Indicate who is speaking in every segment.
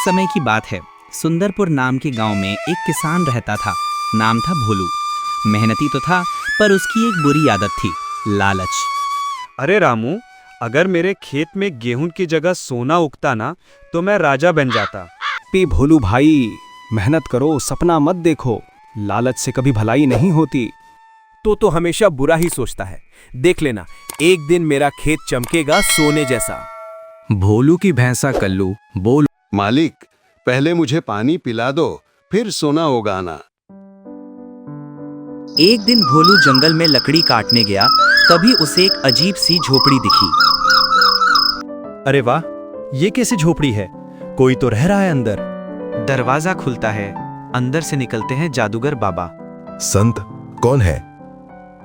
Speaker 1: समय की बात है। सुंदरपुर नाम के गांव में एक किसान रहता था। नाम था भोलू। मेहनती तो था, पर उसकी एक बुरी आदत थी, लालच।
Speaker 2: अरे रामू, अगर मेरे खेत में गेहूं की जगह सोना उगता ना, तो मैं राजा बन जाता।
Speaker 3: भोलू भाई, मेहनत करो, सपना मत देखो। लालच से कभी भलाई नहीं होती।
Speaker 4: तो हमेशा बुरा ही सोचता है। देख लेना, एक दिन मेरा खेत चमकेगा सोने जैसा।
Speaker 1: भोलू की भैंसा कल्लू बोल,
Speaker 5: मालिक, पहले मुझे पानी पिला दो, फिर सोना उगाना।
Speaker 1: एक दिन भोलू जंगल में लकड़ी काटने गया, तभी उसे एक अजीब सी झोपड़ी दिखी।
Speaker 4: अरे वाह, ये कैसी झोपड़ी है? कोई तो रह रहा है अंदर।
Speaker 1: दरवाजा खुलता है, अंदर से निकलते हैं जादूगर बाबा।
Speaker 6: संत कौन है?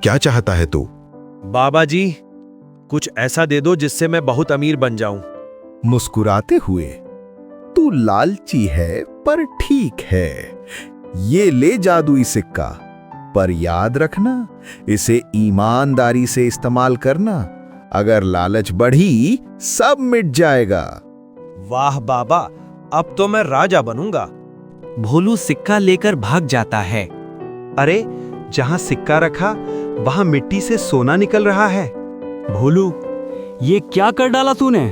Speaker 6: क्या चाहता है तू?
Speaker 4: बाबा जी, कुछ ऐसा दे दो जिससे मैं बहुत अमीर बन जाऊं।
Speaker 6: मुस्कुराते हुए, तू लालची है पर ठीक है। ये ले जादुई सिक्का, पर याद रखना, इसे ईमानदारी से इस्तेमाल करना। अगर लालच बढ़ी, सब मिट जाएगा।
Speaker 4: वाह बाबा, अब तो मैं राजा बनूंगा।
Speaker 1: भोलू सिक्का लेकर भाग जाता है।
Speaker 2: अरे, जहां सिक्का रखा वहां मिट्टी से सोना निकल रहा है।
Speaker 3: भोलू, ये क्या कर डाला तूने?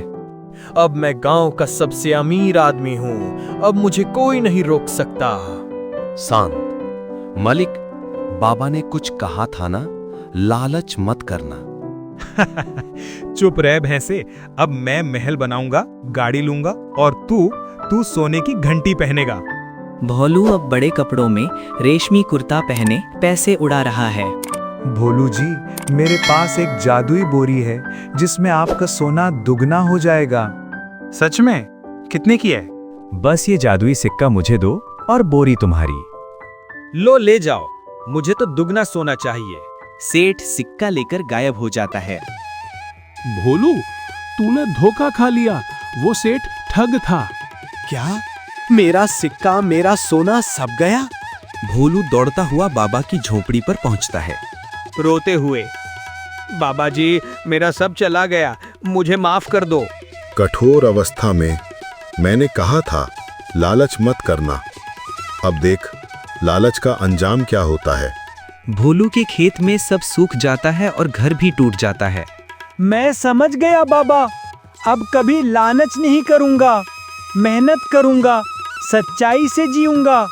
Speaker 4: अब मैं गांव का सबसे अमीर आदमी हूं। अब मुझे कोई नहीं रोक सकता।
Speaker 7: शांत मलिक, बाबा ने कुछ कहा था ना, लालच मत करना।
Speaker 2: चुप रह भैंसे, अब मैं महल बनाऊंगा, गाड़ी लूंगा, और तू सोने की घंटी पहनेगा।
Speaker 1: भोलू अब बड़े कपड़ों में रेशमी कुर्ता पहने पैसे उड़ा रहा है।
Speaker 8: भोलू जी, मेरे पास एक जादुई बोरी है जिसमें आपका सोना दुगना हो जाएगा।
Speaker 2: सच में? कितने की है?
Speaker 3: बस ये जादुई सिक्का मुझे दो और बोरी तुम्हारी।
Speaker 4: लो, ले जाओ, मुझे तो दुगना सोना चाहिए।
Speaker 1: सेठ सिक्का लेकर गायब हो जाता है।
Speaker 3: भोलू, तूने धोखा खा लिया। वो सेठ ठग था।
Speaker 4: क्या? मेरा सिक्का, मेरा सोना सब गया?
Speaker 1: भोलू दौड़ता हुआ बाबा की झोपड़ी पर पहुंचता है,
Speaker 2: रोते हुए, बाबा जी, मेरा सब चला गया, मुझे माफ कर दो।
Speaker 6: कठोर अवस्था में मैंने कहा था, लालच मत करना। अब देख, लालच का अंजाम क्या होता है।
Speaker 1: भोलू के खेत में सब सूख जाता है और घर भी टूट जाता है।
Speaker 8: मैं समझ गया बाबा, अब कभी लालच नहीं करूंगा, मेहनत करूंगा, सच्चाई से जीऊंगा।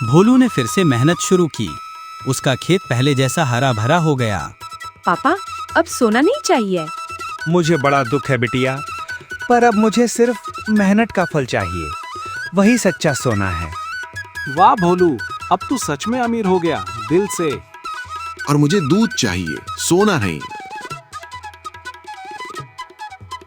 Speaker 1: भोलू ने फिर से मेहनत शुरू की। उसका खेत पहले जैसा हरा भरा हो गया।
Speaker 9: पापा, अब सोना नहीं चाहिए।
Speaker 2: मुझे बड़ा दुख है बिटिया, पर अब मुझे सिर्फ मेहनत का फल चाहिए, वही सच्चा सोना है।
Speaker 3: वाह भोलू, अब तू सच में अमीर हो गया, दिल से।
Speaker 5: और मुझे दूध चाहिए, सोना नहीं।